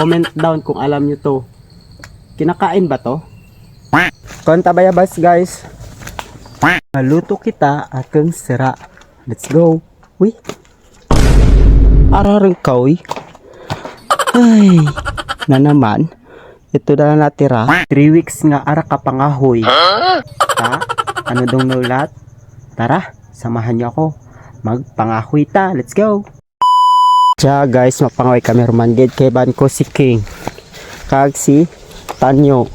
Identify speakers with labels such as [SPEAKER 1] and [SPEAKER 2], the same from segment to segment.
[SPEAKER 1] Comment down kung alam nyo to. Kinakain ba to? Konta bayabas guys. Maluto kita akong sira. Let's go. Uy. Ararang kawi. Ay. Na naman. Ito na natira. 3 weeks nga ara ka pangahoy. Ta? Ano dong nulat? Tara, samahan niyo ako. Magpangahoy ta. Let's go. Tiya guys, mapangahoy kami rumandid kay ban ko si King. Kag si Tanyo.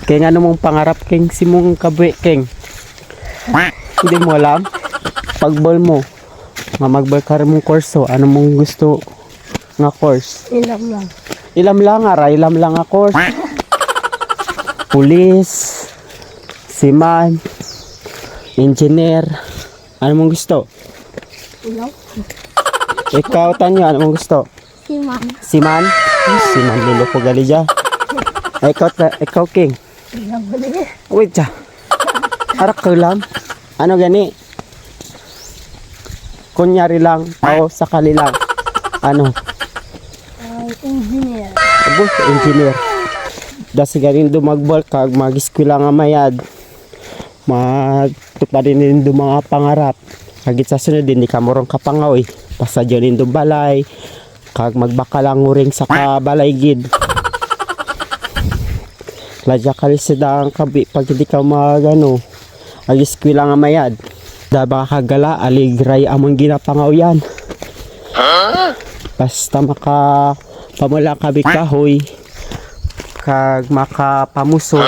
[SPEAKER 1] King, ano mong pangarap, King? Si mong kabwe, King. Hindi mo alam? Pagbol mo, nga magbal ka rin mong kurso, ano mong gusto nga course?
[SPEAKER 2] Ilam lang.
[SPEAKER 1] Ilam lang, ara. Ilam lang nga course. Police, seaman, engineer. Ano mong gusto?
[SPEAKER 2] Ilam.
[SPEAKER 1] Ikaw, Tanyo, ano mong gusto?
[SPEAKER 2] Siman.
[SPEAKER 1] Seaman? Seaman, liloko gali dya. Ikaw, King.
[SPEAKER 2] Ilam bali.
[SPEAKER 1] Wait siya. Arak ka lang. Ano gani? Kunyari lang. O sakali lang. Ano?
[SPEAKER 2] Ay, engineer.
[SPEAKER 1] Abo, engineer. Dasi ganin dumagbol kag mag-eskwela nga mayad. Magtuparin din do mga pangarap. Hagit sa sunod din, di ka morong kapangaw eh. Pasadyo din do balay. Kag magbakalang uring sa kabalay gid. Ladya kalisidang kabi pag hindi ka magano ag-eskwela nga mayad. Daba kagala aligray among ginapangaw yan. Basta maka pamula kabi kahoy kag makapamuson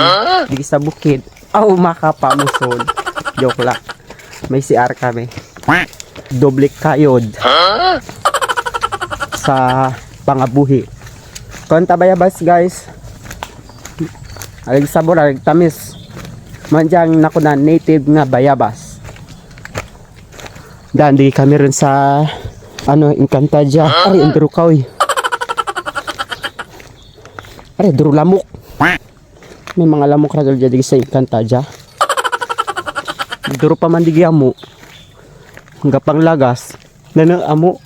[SPEAKER 1] di sa bukid. Aw makapamuson. Joke lang. May CR kami. Doble kayod sa pangabuhi. Konta bayabas guys. Alig sabor, alig tamis. Manjang nakunan native nga bayabas. Dan di kami rin sa ano Encantadia. Ay, enduro kawi. Ay, enduro lamok. May mga lamok ragal jadi sa Encantadia. Enduro pa man di amo. Hanggang pang lagas. Nana amo.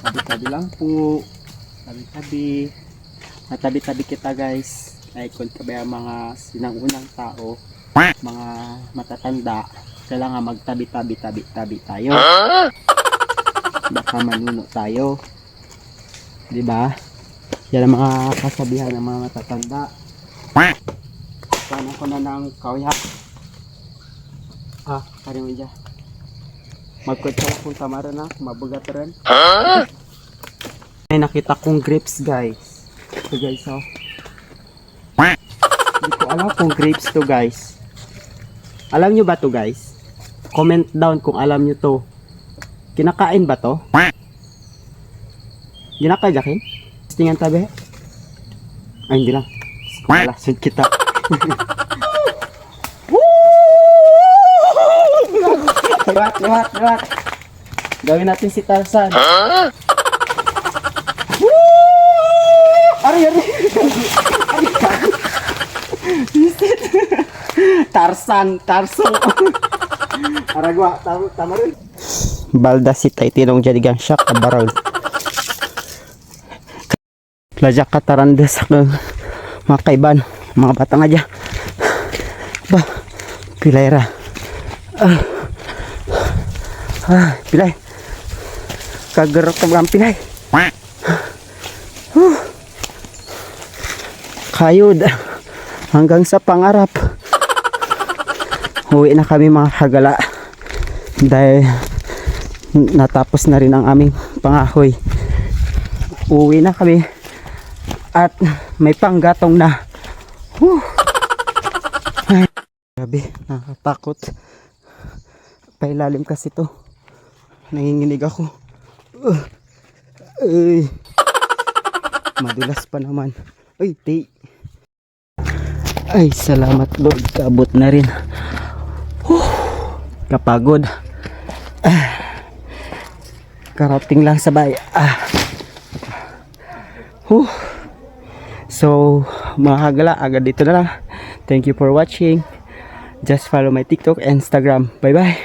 [SPEAKER 1] Tabi-tabi lang po. Tabi-tabi. Tabi-tabi kita guys. Ay kung kabaya mga sinangunang tao, mga matatanda, kailangan magtabi-tabi tayo. Baka manuno tayo. 'Di ba? Yan ang mga kasabihan ng mga matatanda. Paano ko na ng kawya? Kari mo dyan. Magkutsa kung tamara na, mabugat rin. May nakita kong grapes guys. Ito guys, oh. Hindi ko alam kung grapes to guys. Alam nyo ba to guys? Comment down kung alam nyo to. Kinakain ba to? Ginakain jakin? Tingnan tabi. Ay hindi lang. Malasun kita. Liwat. Gawin natin si Tarzan. Ari. Tarso. Aragwa, tama rin. Balda si tay tinong jadi gang syak abaraw. Lajak kataranda sa mga kaiban, mga batang aja. Ba, pilay ra. Pilay. Kagerok ka bang pilay. Kayod hanggang sa pangarap. Uwi na kami mga kagala dahil natapos na rin ang aming pangahoy. Uwi na kami at may panggatong na. Ay, grabe, nakatakot. Pailalim kasi to. Nanginginig ako. Ay, madulas pa naman. Ay, salamat Lord, kaabot na rin. Kapagod. Karating lang sa bahay. So, mga kagala, agad dito na lang. Thank you for watching. Just follow my TikTok and Instagram. Bye bye.